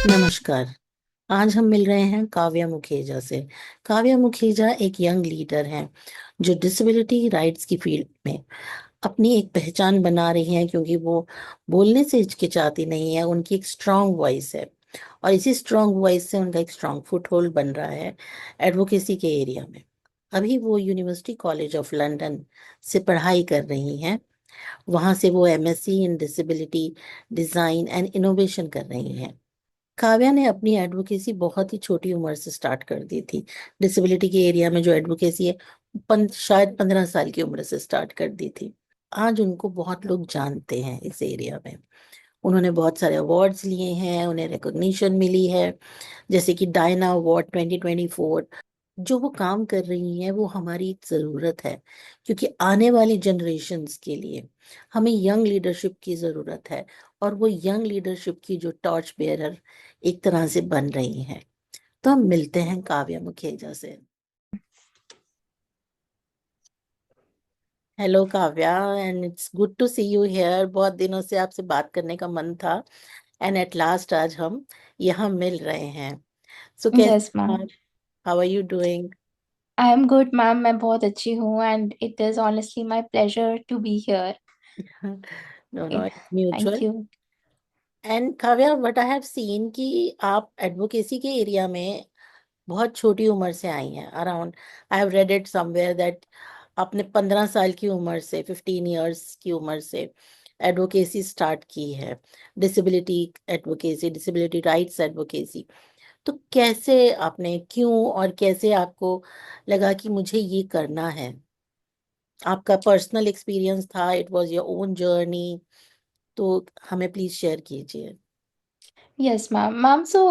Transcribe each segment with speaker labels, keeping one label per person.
Speaker 1: नमस्कार। आज हम मिल रहे हैं काव्या मुखीजा से। काव्या मुखीजा एक यंग लीडर हैं जो डिसेबिलिटी राइट्स की फील्ड में अपनी एक पहचान बना रही हैं, क्योंकि वो बोलने से हिचकिचाती नहीं है। उनकी एक स्ट्रांग वॉइस है और इसी स्ट्रांग वॉइस से उनका एक स्ट्रांग फुटहोल्ड बन रहा है एडवोकेसी के एरिया में। अभी वो यूनिवर्सिटी कॉलेज ऑफ लंदन से पढ़ाई कर रही हैं। वहां से वो MSc in disability design and innovation कर रही हैं। काव्या ने अपनी एडवोकेसी बहुत ही छोटी उम्र से स्टार्ट कर दी थी। डिसेबिलिटी के एरिया में जो एडवोकेसी है, शायद 15 साल की उम्र से स्टार्ट कर दी थी। आज उनको बहुत लोग जानते हैं इस एरिया में। उन्होंने बहुत सारे अवार्ड्स लिए हैं, उन्हें रिकॉग्निशन मिली है, जैसे कि डायना अवार्ड 2024। जो वो काम कर रही हैं वो हमारी एक जरूरत है, क्योंकि आने वाली जनरेशन्स के लिए हमें यंग लीडरशिप की जरूरत है। और वो यंग लीडरशिप की जो टॉर्च बेयरर एक तरह से बन रही हैं। तो हम मिलते हैं काव्या मुखेजा से। Hello Kavya, and it's good to see you here. बहुत दिनों से आपसे बात करने का मन था, एंड एट लास्ट आज हम यहाँ मिल रहे हैं। सो
Speaker 2: यस
Speaker 1: कैसे
Speaker 2: मैम।
Speaker 1: हैं आप? How are you doing?
Speaker 2: I am good ma'am, मैं बहुत अच्छी हूँ and it is honestly my pleasure to be here.
Speaker 1: No no, it's
Speaker 2: thank
Speaker 1: mutual.
Speaker 2: You.
Speaker 1: And Kavya, what I have seen कि आप advocacy के एरिया में बहुत छोटी उम्र से आई हैं। Around, I have read it somewhere that आपने 15 साल की उम्र से, 15 इयर्स की उम्र से एडवोकेसी स्टार्ट की है। Disability advocacy, disability rights advocacy. तो कैसे आपने, क्यों और कैसे आपको लगा कि मुझे ये करना है? आपका पर्सनल एक्सपीरियंस था, it was your own journey. तो हमें प्लीज शेयर कीजिए।
Speaker 2: Yes ma'am. So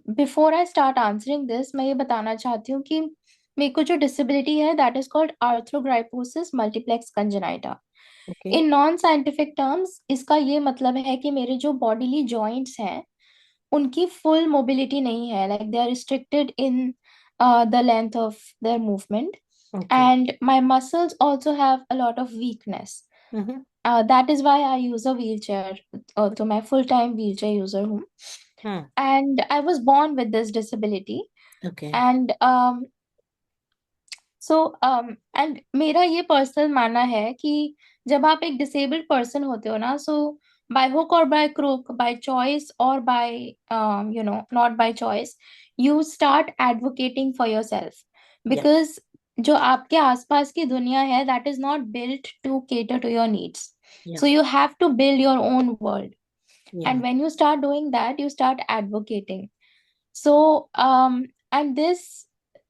Speaker 2: before I start answering this, मैं ये बताना चाहती हूँ कि मेरे को जो डिसेबिलिटी है that is called arthrogryposis multiplex congenita.
Speaker 1: Okay.
Speaker 2: In non scientific terms इसका ये मतलब है कि मेरे जो बॉडीली जॉइंट्स हैं उनकी फुल मोबिलिटी नहीं है, like they are restricted in the length of their movement,
Speaker 1: okay.
Speaker 2: and my muscles also have a lot of weakness.
Speaker 1: Hmm.
Speaker 2: That is why I use a wheelchair. तो मैं full time wheelchair user हूँ,
Speaker 1: हम्म।
Speaker 2: and I was born with this disability.
Speaker 1: Okay.
Speaker 2: And and मेरा ये personal मानना है कि जब आप एक डिसेबल्ड पर्सन होते हो ना, सो बाय हुक और बाय क्रूक, बाय चॉइस और by not by choice, you start advocating for yourself,
Speaker 1: yeah.
Speaker 2: Because जो आपके आसपास की दुनिया है that is not built to cater to your needs.
Speaker 1: Yeah.
Speaker 2: So you have to build your own world.
Speaker 1: या।
Speaker 2: And when you start doing that, you start advocating. So and this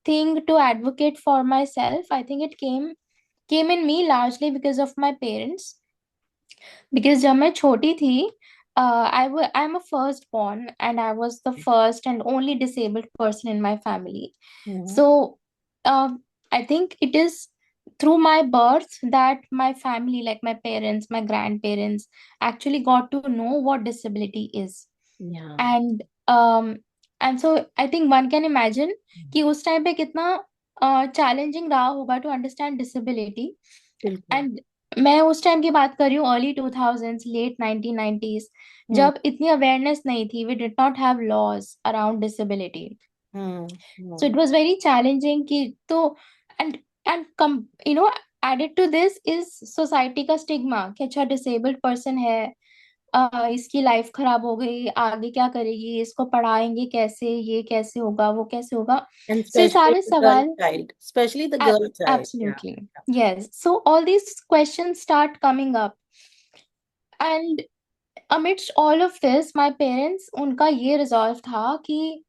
Speaker 2: thing to advocate for myself, I think it came in me largely because of my parents. Because जब मैं छोटी थी, I'm a first born and I was the first and only disabled person in my family.
Speaker 1: Hmm.
Speaker 2: So I think it is through my birth that my family, like my parents, my grandparents, actually got to know what disability is.
Speaker 1: या।
Speaker 2: And so I think one can imagine कि उस time पे कितना challenging रहा होगा to understand disability.
Speaker 1: बिल्कुल।
Speaker 2: And मैं उस टाइम की बात कर रही हूँ, अर्ली 2000s, लेट 1990s,
Speaker 1: हम्म।
Speaker 2: जब इतनी अवेयरनेस नहीं थी. We did not have laws around disability.
Speaker 1: Hmm.
Speaker 2: So it
Speaker 1: hmm.
Speaker 2: was very challenging कि तो and and come you know added to this is society का stigma कि अच्छा disabled person है, इसकी लाइफ खराब हो गई, आगे क्या करेगी, इसको पढ़ाएंगे कैसे, ये कैसे होगा, वो कैसे होगा.
Speaker 1: And
Speaker 2: So ये
Speaker 1: especially
Speaker 2: सारे
Speaker 1: the girl
Speaker 2: सवाल.
Speaker 1: child, especially the girl child. Yeah.
Speaker 2: Absolutely. Yes. So all these questions start coming up. And amidst all of this, my parents, उनका ये रिजॉल्व था कि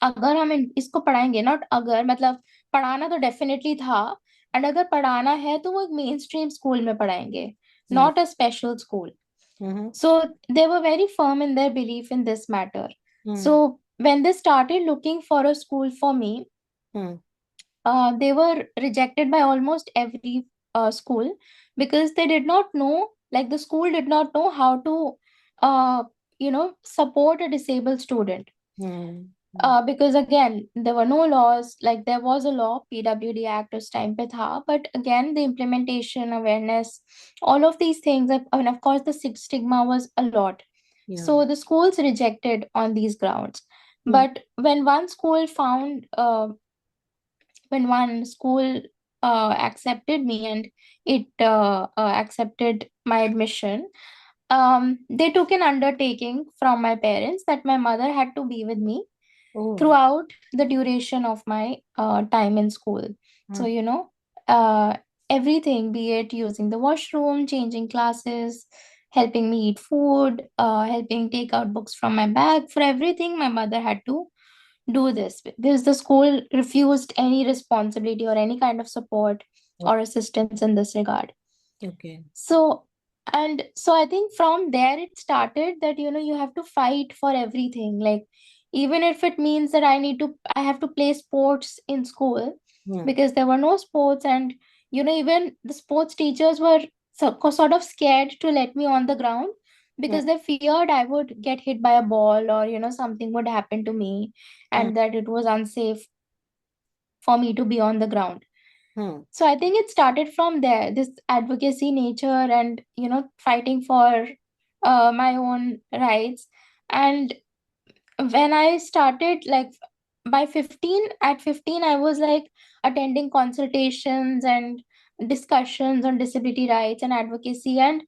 Speaker 2: अगर हम इसको पढ़ाएंगे, नॉट अगर, मतलब पढ़ाना तो डेफिनेटली था. एंड अगर पढ़ाना है तो वो एक मेन स्ट्रीम स्कूल में पढ़ाएंगे,
Speaker 1: hmm.
Speaker 2: Not a special school.
Speaker 1: Hmm.
Speaker 2: So they were very firm in their belief in this matter. So
Speaker 1: hmm.
Speaker 2: when they started looking for a school for me,
Speaker 1: hmm.
Speaker 2: they were rejected by almost every school, because they did not know, like the school did not know how to, support a disabled student.
Speaker 1: Hmm.
Speaker 2: Because again, there were no laws. Like there was a law, PWD Act उस time पे था, but again, the implementation, awareness, all of these things, and of course, the stigma was a lot.
Speaker 1: Yeah.
Speaker 2: So the schools rejected on these grounds.
Speaker 1: Hmm.
Speaker 2: But when one school accepted me, and it accepted my admission, they took an undertaking from my parents that my mother had to be with me
Speaker 1: Oh.
Speaker 2: throughout the duration of my time in school. So,
Speaker 1: Hmm.
Speaker 2: uh, everything, be it using the washroom, changing classes, helping me eat food, helping take out books from my bag, for everything, my mother had to do this because the school refused any responsibility or any kind of support or assistance in this regard.
Speaker 1: Okay.
Speaker 2: So, and so I think from there it started that, you have to fight for everything. Like, even if it means that I have to play sports in school
Speaker 1: Hmm.
Speaker 2: because there were no sports, and, even the sports teachers were sort of scared to let me on the ground
Speaker 1: Hmm.
Speaker 2: because they feared I would get hit by a ball, or, something would happen to me,
Speaker 1: Hmm.
Speaker 2: and that it was unsafe for me to be on the ground.
Speaker 1: Hmm.
Speaker 2: So I think it started from there, this advocacy nature, and, fighting for my own rights. And when I started, like, at 15, I was like attending consultations and discussions on disability rights and advocacy. And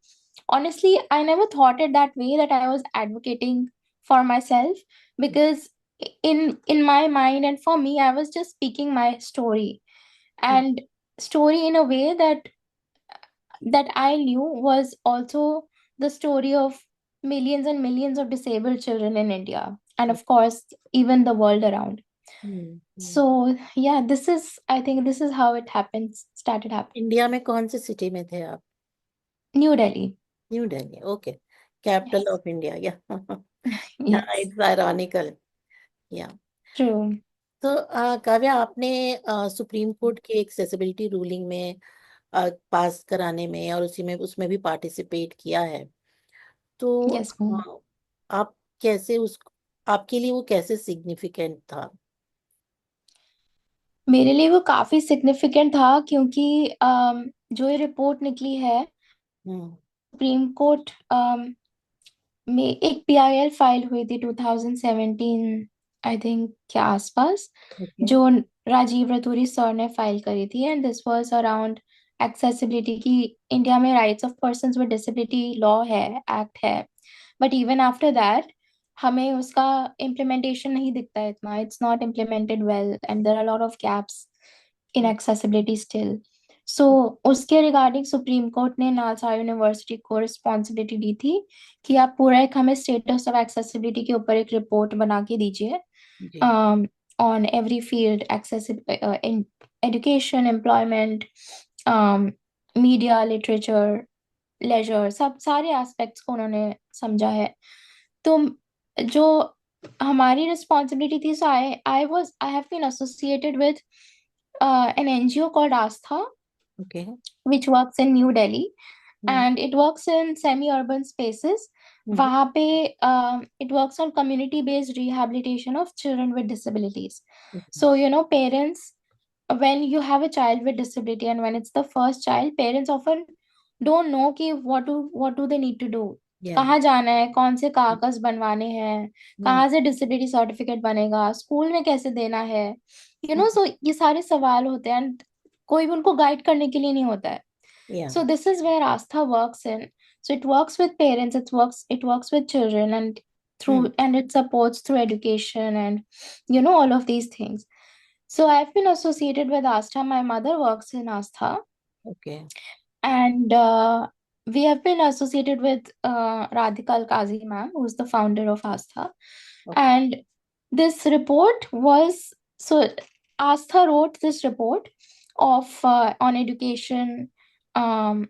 Speaker 2: honestly, I never thought it that way, that I was advocating for myself, because in my mind and for me, I was just speaking my story,
Speaker 1: Hmm.
Speaker 2: and story in a way that I knew was also the story of millions and millions of disabled children in India, and of course, even the world around.
Speaker 1: Hmm. Hmm.
Speaker 2: So, yeah, I think this is how it started happening.
Speaker 1: India में कौन सी city में थे आप?
Speaker 2: New Delhi.
Speaker 1: New Delhi, okay, capital
Speaker 2: Yes.
Speaker 1: Of India, या या
Speaker 2: Yes.
Speaker 1: It's ironical, या।
Speaker 2: True.
Speaker 1: तो काव्या, आपने सुप्रीम कोर्ट के एक्सेसिबिलिटी रूलिंग में पास कराने में और उसी में उसमें भी पार्टिसिपेट किया है, तो
Speaker 2: Yes, ma'am.
Speaker 1: आप कैसे उस आपके लिए वो कैसे सिग्निफिकेंट था?
Speaker 2: मेरे लिए वो काफी सिग्निफिकेंट था, क्योंकि जो ये रिपोर्ट निकली है,
Speaker 1: हम्म।
Speaker 2: सुप्रीम कोर्ट में एक पीआईएल फाइल हुई थी 2017, आई थिंक, के आसपास,
Speaker 1: ओके।
Speaker 2: जो राजीव रतूरी सर ने फाइल करी थी, and this was around accessibility, की इंडिया में rights of persons with disability law है, एक्ट है, बट इवन आफ्टर दैट हमें उसका इम्प्लीमेंटेशन नहीं दिखता है इतना, it's not implemented well, and there are lot of gaps in accessibility still. So उसके रिगार्डिंग सुप्रीम कोर्ट ने नालसा यूनिवर्सिटी को रिस्पॉन्सिबिलिटी दी थी कि आप पूरा एक हमें स्टेटस ऑफ एक्सेसिबिलिटी के ऊपर एक रिपोर्ट बना के दीजिए,
Speaker 1: जी।
Speaker 2: On every field, in education, employment, media, literature, leisure, सब सारे एस्पेक्ट्स को उन्होंने समझा है। तो जो हमारी रिस्पॉन्सिबिलिटी थी, so I have been associated with an NGO called Astha,
Speaker 1: okay.
Speaker 2: which works in New Delhi,
Speaker 1: hmm.
Speaker 2: and it works in semi-urban spaces.
Speaker 1: Hmm.
Speaker 2: वहाँ पे it works on community-based rehabilitation of children with disabilities.
Speaker 1: Okay.
Speaker 2: So, parents, when you have a child with disability and when it's the first child, parents often don't know कि what do they need to do,
Speaker 1: या।
Speaker 2: कहाँ जाना है, कौन से कागज बनवाने हैं,
Speaker 1: हम्म।
Speaker 2: कहाँ से डिसेबिलिटी सर्टिफिकेट बनेगा, स्कूल में कैसे देना है,
Speaker 1: हम्म।
Speaker 2: सो ये सारे सवाल होते हैं, and कोई भी उनको गाइड करने के लिए नहीं होता है।
Speaker 1: या।
Speaker 2: So this is where Astha works in. So it works with parents, it works with children,
Speaker 1: hmm.
Speaker 2: and it supports through education, and all of these things. So I've been associated with Astha. My mother works in Astha,
Speaker 1: okay.
Speaker 2: and we have been associated with Radhika Al-Qazi ma'am, who's the founder of Astha. And this report was so Astha wrote this report of on education, um,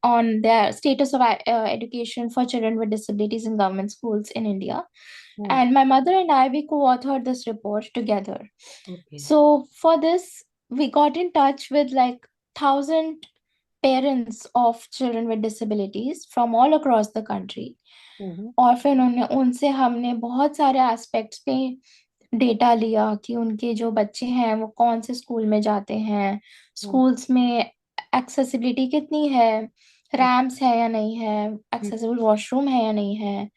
Speaker 2: on the status of education for children with disabilities in government schools in India.
Speaker 1: Hmm.
Speaker 2: And my mother and I, we co-authored this report together.
Speaker 1: Okay.
Speaker 2: So for this, we got in touch with like 1,000 parents of children with disabilities from all across the country.
Speaker 1: हम्म।
Speaker 2: और फिर उन्होंने उनसे हमने बहुत सारे aspects पे data लिया कि उनके जो बच्चे हैं वो कौन से स्कूल में जाते हैं,
Speaker 1: हम्म।
Speaker 2: स्कूल्स में एक्सेसिबिलिटी कितनी है, रैम्स है या नहीं है, एक्सेसिबल वॉशरूम है या नहीं है,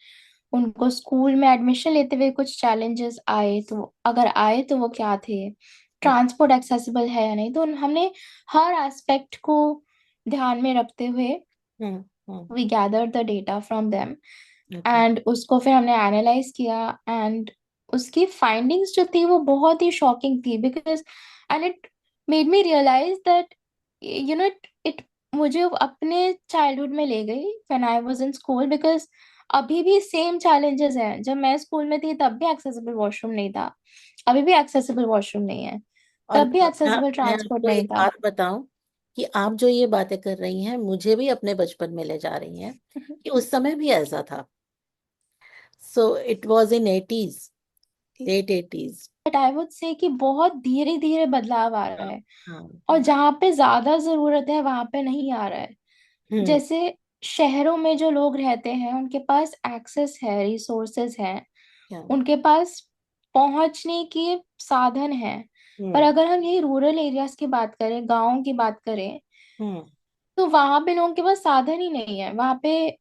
Speaker 2: उनको स्कूल में एडमिशन लेते हुए कुछ चैलेंजेस आए तो अगर आए तो वो क्या थे, ट्रांसपोर्ट एक्सेसिबल है या नहीं। तो हमने हर एस्पेक्ट को ध्यान में रखते हुए we gather the data from them,
Speaker 1: okay.
Speaker 2: And उसको फिर हमने एनालाइज किया। एंड उसकी फाइंडिंग्स जो थी वो बहुत ही शॉकिंग थी, because and it made me realise that it मुझे अपने चाइल्डहुड में ले गई when I was in school, because अभी भी सेम चैलेंजेस हैं। जब मैं स्कूल में थी तब भी एक्सेसिबल वॉशरूम नहीं था, अभी भी एक्सेसिबल वॉशरूम नहीं है,
Speaker 1: और
Speaker 2: तब भी एक्सेसिबल
Speaker 1: मैं
Speaker 2: ट्रांसपोर्ट
Speaker 1: आपको
Speaker 2: नहीं
Speaker 1: एक
Speaker 2: था।
Speaker 1: बात बताऊं कि आप जो ये बातें कर रही हैं मुझे भी अपने बचपन में ले जा रही हैं कि उस समय भी ऐसा था। So it was in eighties, late eighties.
Speaker 2: But I would say कि बहुत धीरे धीरे बदलाव आ रहा
Speaker 1: हाँ
Speaker 2: है,
Speaker 1: हाँ
Speaker 2: और
Speaker 1: हाँ।
Speaker 2: जहाँ पे ज्यादा जरूरत है वहां पे नहीं आ रहा है।
Speaker 1: हम्म।
Speaker 2: जैसे शहरों में जो लोग रहते हैं उनके पास एक्सेस है, रिसोर्सेज हैं,
Speaker 1: क्या?
Speaker 2: उनके पास पहुंचने के साधन है। पर
Speaker 1: हम्म
Speaker 2: अगर हम यही रूरल एरियाज की बात करें, गाँव की बात करें,
Speaker 1: हम्म
Speaker 2: तो वहां पे लोगों के पास साधन ही नहीं है, वहां पे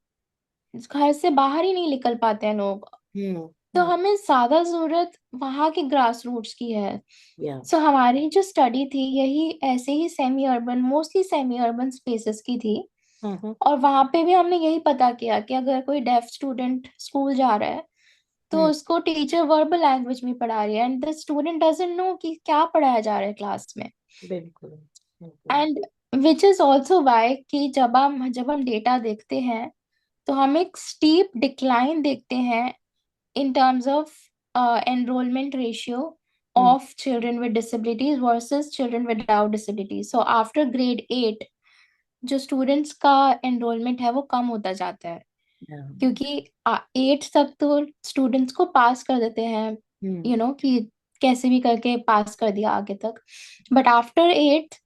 Speaker 2: घर से बाहर ही नहीं निकल पाते हैं लोग।
Speaker 1: हम्म
Speaker 2: तो
Speaker 1: हम्म।
Speaker 2: हमें ज्यादा जरूरत वहां के ग्रास रूट्स की है।
Speaker 1: या।
Speaker 2: सो हमारी जो स्टडी थी यही ऐसे ही semi urban, mostly semi urban spaces की थी।
Speaker 1: हम्म
Speaker 2: और वहां पे भी हमने यही पता किया कि अगर कोई डेफ स्टूडेंट स्कूल जा रहा है तो
Speaker 1: हम्म।
Speaker 2: उसको टीचर वर्बल लैंग्वेज में पढ़ा रही है, and the student doesn't know कि क्या पढ़ाया जा रहा है क्लास में।
Speaker 1: बिल्कुल बिल्कुल।
Speaker 2: And which is also why कि जब हम डेटा देखते हैं तो हम एक स्टीप डिक्लाइन देखते हैं in terms of enrollment ratio
Speaker 1: hmm.
Speaker 2: of children with disabilities versus children without disabilities. So after grade 8 जो स्टूडेंट्स का एनरोलमेंट है वो कम होता जाता है,
Speaker 1: या।
Speaker 2: क्योंकि 8 तक तो स्टूडेंट्स को पास कर देते हैं,
Speaker 1: हम्म
Speaker 2: कि कैसे भी करके पास कर दिया आगे तक। बट आफ्टर 8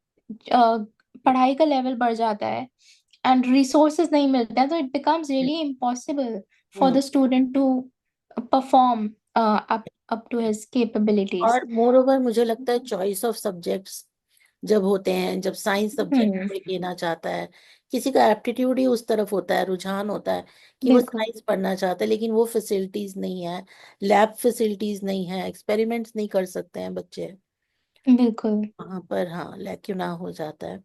Speaker 2: पढ़ाई का लेवल बढ़ जाता है एंड रिसोर्सेज नहीं मिलते हैं, तो it becomes really impossible for
Speaker 1: hmm.
Speaker 2: The student to perform up to his capabilities.
Speaker 1: और मोर ओवर मुझे लगता है चॉइस ऑफ सब्जेक्ट्स जब होते हैं, जब साइंस सब्जेक्ट
Speaker 2: हम्म।
Speaker 1: कोई लेना चाहता है, किसी का एप्टीट्यूड ही उस तरफ होता है, रुझान होता है कि वो
Speaker 2: बिल्कुल।
Speaker 1: साइंस पढ़ना चाहता है, लेकिन वो फैसिलिटीज नहीं है, लैब फैसिलिटीज नहीं है, एक्सपेरिमेंट्स नहीं कर सकते हैं बच्चे
Speaker 2: बिल्कुल।
Speaker 1: वहां पर। हाँ, लैक्यूना हो जाता है।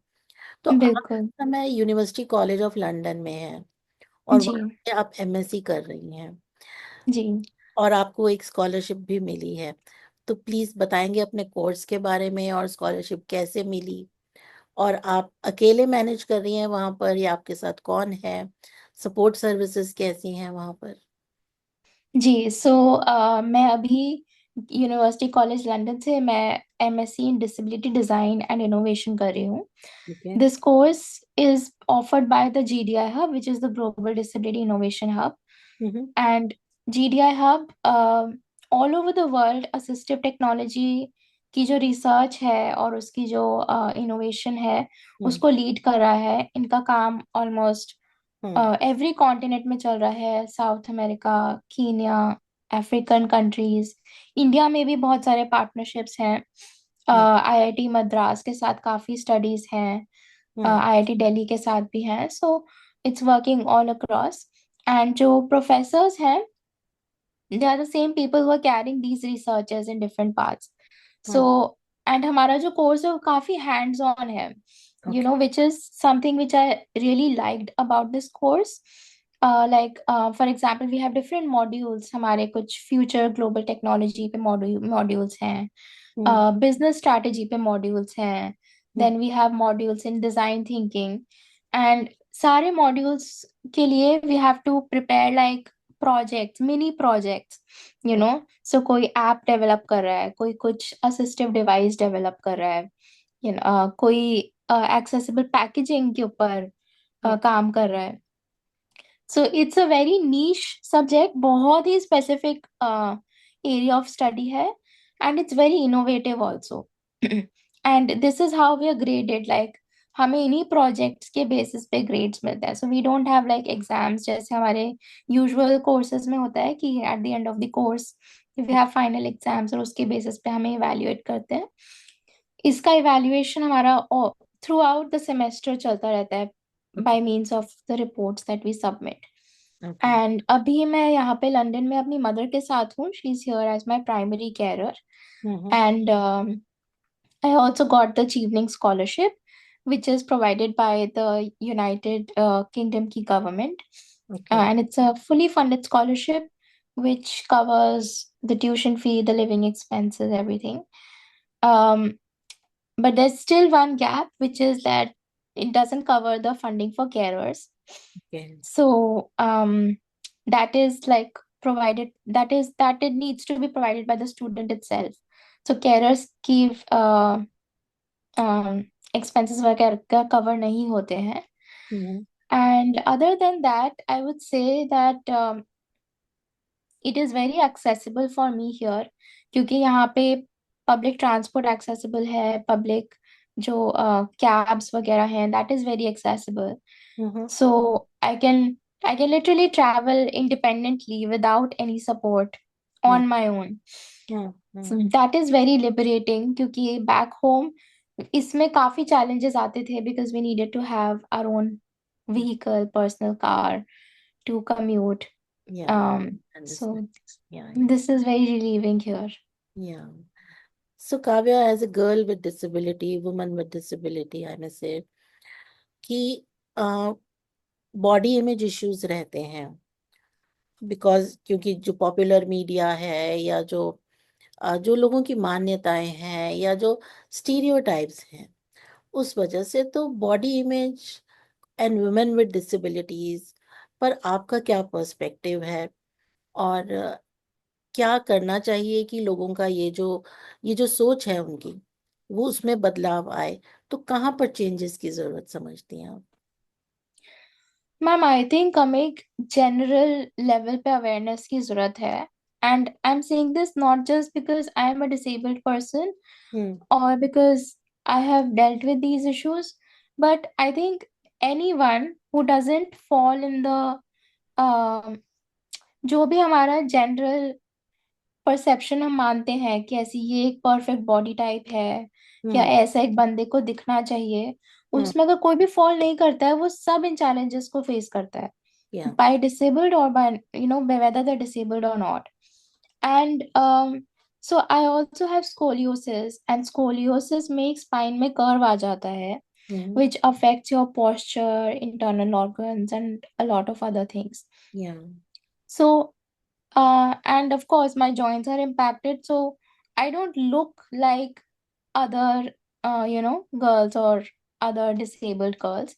Speaker 1: तो आप इस
Speaker 2: बिल्कुल।
Speaker 1: समय यूनिवर्सिटी कॉलेज ऑफ लंदन में हैं और
Speaker 2: जी।
Speaker 1: वहाँ पे आप एमएससी कर रही हैं
Speaker 2: जी।
Speaker 1: और आपको एक स्कॉलरशिप भी मिली है। तो प्लीज बताएंगे अपने कोर्स के बारे में और स्कॉलरशिप कैसे मिली, और आप अकेले मैनेज कर रही हैं वहां पर या आपके साथ कौन है, सपोर्ट सर्विसेज कैसी हैं वहां पर?
Speaker 2: जी। मैं अभी यूनिवर्सिटी कॉलेज लंदन से मैं MSc in disability design and innovation कर रही हूँ।
Speaker 1: Okay.
Speaker 2: This course is offered by the GDI hub, which is the global disability innovation hub.
Speaker 1: Hmm
Speaker 2: and GDI hub all over the world assistive technology की जो research है और उसकी जो innovation है
Speaker 1: हम्म
Speaker 2: उसको लीड कर रहा है। इनका काम ऑलमोस्ट
Speaker 1: हम्म
Speaker 2: एवरी कॉन्टिनेंट में चल रहा है, south America, Kenya, African countries, India में भी बहुत सारे पार्टनरशिप्स हैं।
Speaker 1: हम्म
Speaker 2: आईआईटी मद्रास के साथ काफ़ी स्टडीज हैं,
Speaker 1: हम्म
Speaker 2: आईआईटी दिल्ली के साथ भी हैं। So it's working all across. And जो प्रोफेसर्स हैं, they are the same people who are carrying these researchers in different parts.
Speaker 1: Hmm.
Speaker 2: So, and हमारा जो कोर्स है वो काफी hands on है,
Speaker 1: okay.
Speaker 2: which is something which I really liked about this course. For example, we have different modules. हमारे कुछ future global technology पे modules हैं,
Speaker 1: हम्म
Speaker 2: business strategy पे modules हैं,
Speaker 1: हम्म
Speaker 2: then we have modules in design thinking, and सारे modules के लिए we have to prepare like projects, mini projects, so कोई ऐप डेवलप कर रहा है, कोई कुछ असिस्टिव डिवाइस डेवलप कर रहा है, कोई एक्सेसिबल पैकेजिंग के ऊपर
Speaker 1: हम्म
Speaker 2: काम कर रहा है। So it's a very niche subject, बहुत ही स्पेसिफिक एरिया ऑफ स्टडी है, and it's very innovative also. And this is how we are graded, like हमें इन्हीं प्रोजेक्ट्स के बेसिस पे ग्रेड्स मिलते हैं। So we don't have like exams जैसे हमारे यूजुअल कोर्सेज में होता है कि at the end of the course we have final exams और उसके बेसिस पे हमें इवेल्युएट करते हैं। इसका इवेल्युएशन हमारा थ्रू आउट द सेमेस्टर चलता रहता है। by means of the reports that we submit.
Speaker 1: Okay.
Speaker 2: And अभी मैं यहाँ पे लंदन में अपनी मदर के साथ हूँ. She is here as my primary carer.
Speaker 1: Hmm.
Speaker 2: And I also got the Chevening Scholarship, which is provided by the United Kingdom की government.
Speaker 1: Okay.
Speaker 2: And it's a fully funded scholarship which covers the tuition fee, the living expenses, everything. Um, but there's still one gap, which is that it doesn't cover the funding for carers.
Speaker 1: Okay.
Speaker 2: So that is like provided, that it needs to be provided by the student itself. So carers give expenses वगैरह cover नहीं होते हैं.
Speaker 1: हम्म।
Speaker 2: And other than that, I would say that it is very accessible for me here, क्योंकि यहाँ पे public transport accessible है, public जो cabs वगैरह हैं, that is very accessible.
Speaker 1: Hmm.
Speaker 2: So I can literally travel independently without any support
Speaker 1: hmm.
Speaker 2: on my own. So
Speaker 1: hmm.
Speaker 2: that is very liberating, क्योंकि back home इसमें काफी challenges आते थे because we needed to have our own vehicle, personal car to commute.
Speaker 1: Yeah, understand.
Speaker 2: So
Speaker 1: Yeah, yeah,
Speaker 2: this is very relieving here.
Speaker 1: yeah. So Kavya, as a girl with disability, woman with disability, I may say कि body image issues रहते हैं, because क्योंकि जो popular media है या जो लोगों की मान्यताएं हैं या जो स्टीरियोटाइप्स हैं, उस वजह से तो body image and women with disabilities पर आपका क्या पर्सपेक्टिव है? और क्या करना चाहिए कि लोगों का ये जो सोच है उनकी, वो उसमें बदलाव आए? तो कहाँ पर चेंजेस की जरूरत समझती हैं आप?
Speaker 2: मैम, आई थिंक हमें एक जनरल लेवल पे अवेयरनेस की जरूरत है. And I am saying this not just because I am a disabled person
Speaker 1: hmm.
Speaker 2: or because I have dealt with these issues, but I think anyone who doesn't fall in the जो भी हमारा general perception हम मानते हैं कि ऐसी ये एक परफेक्ट बॉडी टाइप है या
Speaker 1: हम्म।
Speaker 2: ऐसा एक बंदे को दिखना चाहिए,
Speaker 1: हम्म।
Speaker 2: उसमें अगर कोई भी फॉल नहीं करता है, वो सब इन चैलेंजेस को फेस करता है,
Speaker 1: या।
Speaker 2: by disabled or by by whether they're disabled or not. And so I also have scoliosis, and scoliosis makes spine में curve आ जाता है,
Speaker 1: हम्म।
Speaker 2: which affects your posture, internal organs, and a lot of other things.
Speaker 1: या।
Speaker 2: So and of course my joints are impacted, so I don't look like other girls or other disabled girls.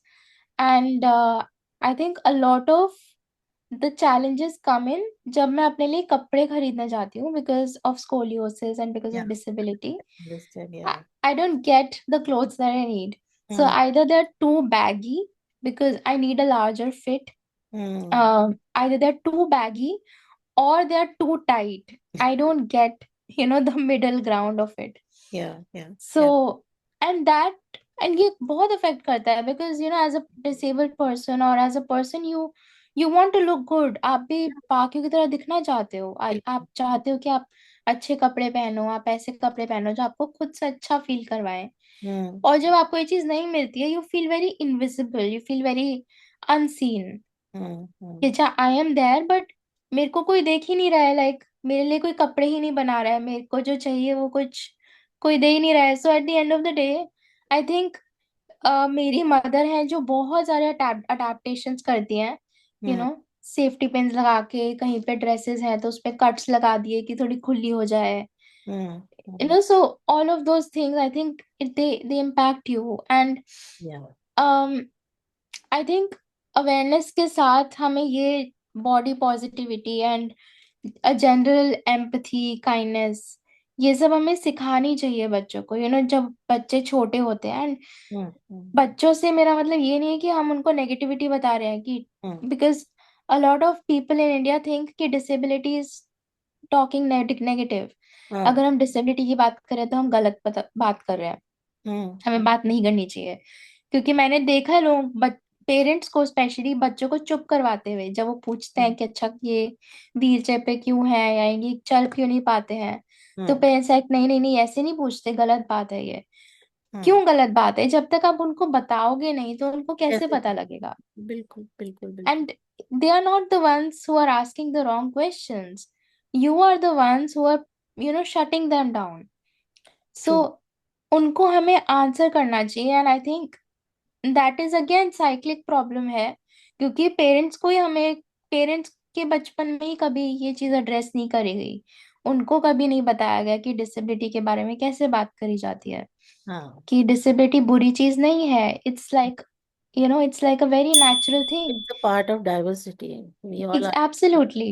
Speaker 2: And I think a lot of the challenges come in जब मैं अपने लिए कपड़े खरीदने जाती हूँ because of scoliosis and because
Speaker 1: या।
Speaker 2: of disability.
Speaker 1: Understand.
Speaker 2: I,
Speaker 1: या।
Speaker 2: I don't get the clothes that I need. So
Speaker 1: hmm.
Speaker 2: either they're too baggy because I need a larger fit.
Speaker 1: Hmm.
Speaker 2: Either they're too baggy or they're too tight. I don't get, the middle ground of it.
Speaker 1: या। या। या।
Speaker 2: So, and that, and ये बहुत affect करता है because, as a disabled person or as a person, you want to look good. आप भी बाकियों की तरह दिखना चाहते हो. आप
Speaker 1: बिल्कुल।
Speaker 2: चाहते हो कि आप अच्छे कपड़े पहनो, आप ऐसे कपड़े पहनो जो आपको खुद से अच्छा फील करवाएं.
Speaker 1: हम्म।
Speaker 2: और जब आपको ये चीज नहीं मिलती है, you feel very invisible, you feel very unseen.
Speaker 1: Hmm.
Speaker 2: कि
Speaker 1: हम्म।
Speaker 2: अच्छा, आई एम देयर बट मेरे को कोई देख ही नहीं रहा है, लाइक मेरे लिए कोई कपड़े ही नहीं बना रहा है, मेरे को जो चाहिए वो कुछ कोई दे ही नहीं रहा है. So at the end of the day I think मेरी मदर है जो बहुत सारे अडेप्टेशंस करती हैं. You
Speaker 1: hmm.
Speaker 2: Know safety pins लगा के, कहीं पे ड्रेसेस हैं तो उस पे कट्स लगा दिए कि थोड़ी खुली हो जाए.
Speaker 1: हम्म।
Speaker 2: So all of those things, I think they impact you. And
Speaker 1: या।
Speaker 2: um आई थिंक अवेयरनेस के साथ हमें ये body positivity and general empathy, kindness, ये सब हमें सिखानी चाहिए बच्चों को. जब बच्चे छोटे होते हैं. एंड
Speaker 1: हम्म। हम्म।
Speaker 2: बच्चों से मेरा मतलब ये नहीं है कि हम उनको नेगेटिविटी बता रहे हैं कि,
Speaker 1: hmm.
Speaker 2: Because a lot of people in India think कि डिसेबिलिटी इज टॉकिंग नेगेटिव.
Speaker 1: हाँ।
Speaker 2: अगर हम डिसेबिलिटी की बात करें तो हम गलत बात कर रहे हैं.
Speaker 1: हम्म।
Speaker 2: हमें बात नहीं करनी चाहिए, क्योंकि मैंने देखा है लोग पेरेंट्स को स्पेशली बच्चों को चुप करवाते हुए, जब वो पूछते हैं
Speaker 1: हम्म।
Speaker 2: कि अच्छा ये व्हील चेयर पे क्यों है या ये चल क्यों नहीं पाते हैं, तो
Speaker 1: हम्म।
Speaker 2: पेरेंट्स लाइक नहीं नहीं नहीं, ऐसे नहीं पूछते, गलत बात है ये.
Speaker 1: हाँ।
Speaker 2: क्यों गलत बात है? जब तक आप उनको बताओगे नहीं तो उनको कैसे
Speaker 1: कैसे?
Speaker 2: पता लगेगा?
Speaker 1: बिल्कुल बिल्कुल बिल्कुल।
Speaker 2: And they are not the ones who are asking the wrong questions. You are the ones who are, shutting them down.
Speaker 1: True.
Speaker 2: So उनको हमें आंसर करना चाहिए, and I think that is again cyclic problem है, क्योंकि parents के बचपन में ही कभी ये चीज एड्रेस नहीं करी गई। उनको कभी नहीं बताया गया कि डिसेबिलिटी के बारे में कैसे बात करी जाती है,
Speaker 1: हाँ।
Speaker 2: कि डिसेबिलिटी बुरी चीज नहीं है। It's like a very natural thing.
Speaker 1: It's a part of diversity. We all are.
Speaker 2: Absolutely.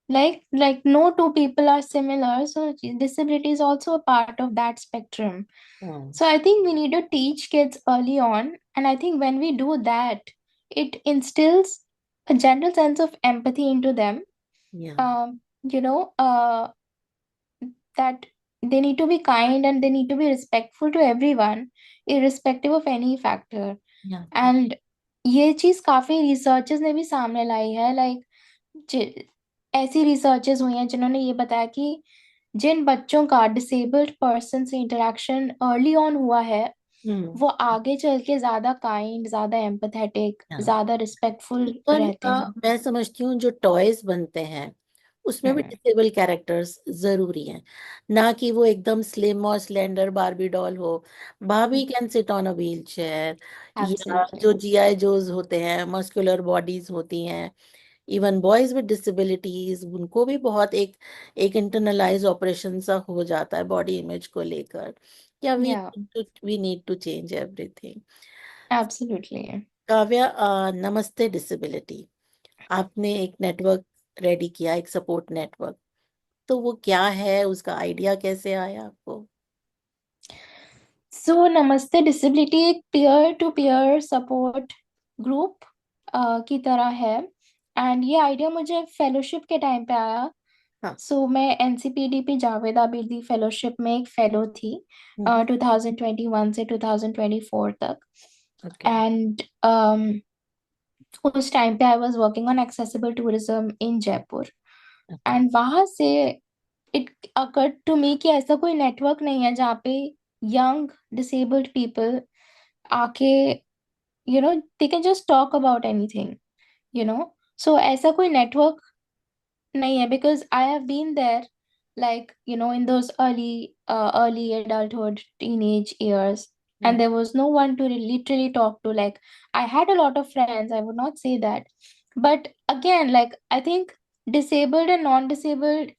Speaker 2: Like no two people are similar, so disability is also a part of that spectrum.
Speaker 1: हाँ।
Speaker 2: So I think we need to teach kids early on, and I think when we do that, it instills a general sense of empathy into them.
Speaker 1: या
Speaker 2: Um, you know, that they need to be kind and they need to be respectful to everyone, irrespective of any factor.
Speaker 1: या
Speaker 2: And ये चीज काफी researches ने भी सामने लाई है, like ऐसी रिसर्चेस हुई हैं जिन्होंने ये बताया कि जिन बच्चों का डिसेबल्ड पर्सन से इंटरेक्शन अर्ली ऑन हुआ है,
Speaker 1: हम्म।
Speaker 2: वो आगे चल के ज्यादा काइंड, ज्यादा एम्पथेटिक, ज्यादा रिस्पेक्टफुल
Speaker 1: इवन
Speaker 2: रहते हैं।
Speaker 1: मैं समझती हूँ जो टॉयज बनते हैं उसमें भी
Speaker 2: हम्म।
Speaker 1: डिसेबल कैरेक्टर्स जरूरी हैं। ना कि वो एकदम स्लिम और स्लेंडर बारबी डॉल हो। भाभी can sit on a wheel chair. या
Speaker 2: एब्सोल्युटली।
Speaker 1: जो जीआई जोज होते हैं मस्कुलर बॉडीज होती हैं। इवन बॉयज विद डिसेबिलिटीज उनको भी बहुत एक एक इंटरनलाइज ऑपरेशन सा हो जाता है बॉडी इमेज को लेकर। Yeah
Speaker 2: yeah
Speaker 1: we need to change everything.
Speaker 2: Absolutely.
Speaker 1: Kavya, Namaste disability. आपने एक नेटवर्क रेडी किया, एक सपोर्ट नेटवर्क। तो वो क्या है, उसका आइडिया कैसे आया आपको?
Speaker 2: सो नमस्ते डिसेबिलिटी एक peer to peer support group की तरह है, एंड ये आइडिया मुझे फेलोशिप के टाइम पे आया।
Speaker 1: हाँ।
Speaker 2: सो मैं एनसीपीडीपी जावेद आबिदी फेलोशिप में एक फेलो थी,
Speaker 1: हम्म।
Speaker 2: 2021 से 2024 तक।
Speaker 1: ओके।
Speaker 2: एंड उस टाइम पे I was working on accessible tourism in Jaipur,
Speaker 1: okay.
Speaker 2: And वहां से इट अकर्ड टू मी कि ऐसा कोई नेटवर्क नहीं है जहाँ पे यंग डिसेबल्ड पीपल आके, they can just talk about anything, you know so ऐसा कोई नेटवर्क नहीं है, because I have been there, like, in those early adulthood, teenage years, and
Speaker 1: hmm.
Speaker 2: there was no one to literally talk to. Like, I had a lot of friends, I would not say that, but again, like, I think disabled and non-disabled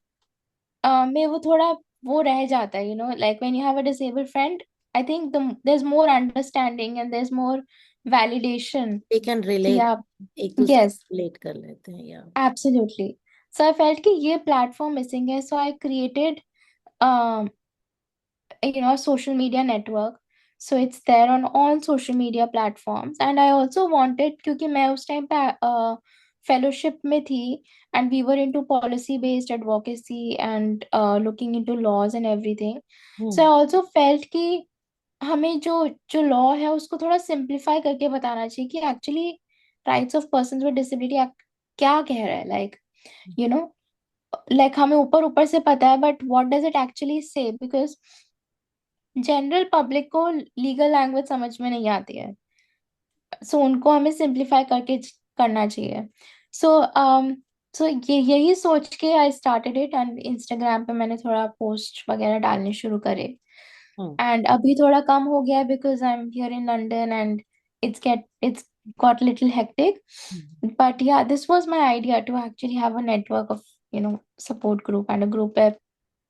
Speaker 2: में वो थोड़ा वो रह जाता है, like when you have a disabled friend, I think there's more understanding and there's more validation
Speaker 1: they can
Speaker 2: कि
Speaker 1: relate.
Speaker 2: आप,
Speaker 1: एक दूसरे
Speaker 2: yes,
Speaker 1: से रिलेट कर लेते हैं या।
Speaker 2: absolutely. So I felt कि ये platform missing है, so I created um a social media network. So it's there on all social media platforms, and I also wanted, क्योंकि मैं उस टाइम पे fellowship में थी, and we were into policy based advocacy and looking into laws and everything. So I
Speaker 1: hmm.
Speaker 2: also felt कि हमें जो जो लॉ है उसको थोड़ा सिंप्लीफाई करके बताना चाहिए कि actually rights of person with disability क्या कह रहा है, यू नो लाइक हमें ऊपर ऊपर से पता है, but what does it actually से, बिकॉज जनरल पब्लिक को लीगल लैंग्वेज समझ में नहीं आती है, सो उनको हमें सिंप्लीफाई करके करना चाहिए। सो सो ये यही सोच के I started it, and Instagram पे मैंने थोड़ा पोस्ट वगैरह डालने शुरू करे,
Speaker 1: हम्म।
Speaker 2: एंड अभी थोड़ा कम हो गया because I am here in London and it's got little hectic,
Speaker 1: hmm.
Speaker 2: but yeah, this was my idea to actually have a network of, support group, and a group where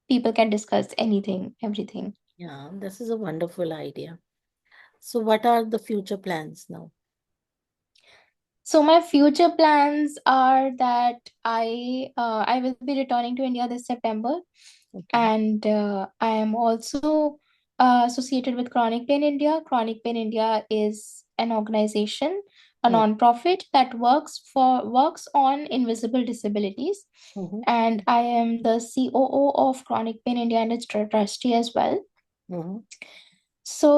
Speaker 2: people can discuss anything, everything.
Speaker 1: Yeah, this is a wonderful idea. So what are the future plans now?
Speaker 2: So my future plans are that I will be returning to India this September,
Speaker 1: Okay.
Speaker 2: and I am also associated with Chronic Pain India. Chronic Pain India is an organization, a
Speaker 1: Hmm.
Speaker 2: non-profit that works on invisible disabilities,
Speaker 1: Mm-hmm.
Speaker 2: and I am the COO of Chronic Pain India and its trustee as well.
Speaker 1: Mm-hmm.
Speaker 2: So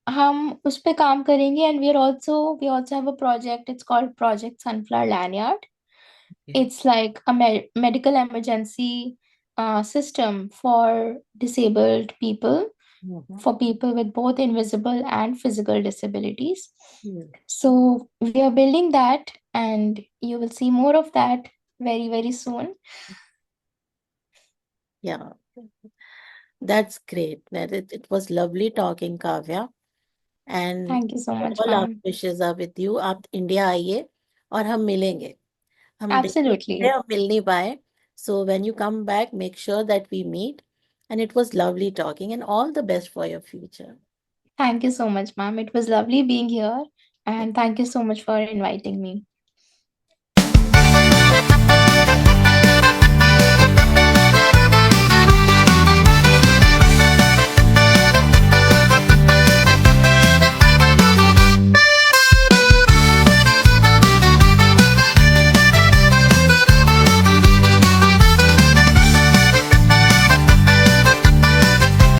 Speaker 2: हम उस पे काम करेंगे, and we also have a project. It's called Project Sunflower Lanyard.
Speaker 1: Okay.
Speaker 2: It's like a medical emergency system for disabled people.
Speaker 1: Mhm.
Speaker 2: for people with both invisible and physical disabilities.
Speaker 1: Mm.
Speaker 2: So we are building that, and you will see more of that very, very soon.
Speaker 1: Yeah, that's great. It was lovely talking, Kavya. And
Speaker 2: Thank you so much,
Speaker 1: all our
Speaker 2: ma'am.
Speaker 1: wishes are with you. आप India आइए और हम मिलेंगे. हम दिल्ली थे,
Speaker 2: Absolutely.
Speaker 1: हम मिल नहीं पाए. So when you come back, make sure that we meet. And it was lovely talking, and all the best for your future.
Speaker 2: Thank you so much, ma'am. It was lovely being here, and thank you so much for inviting me.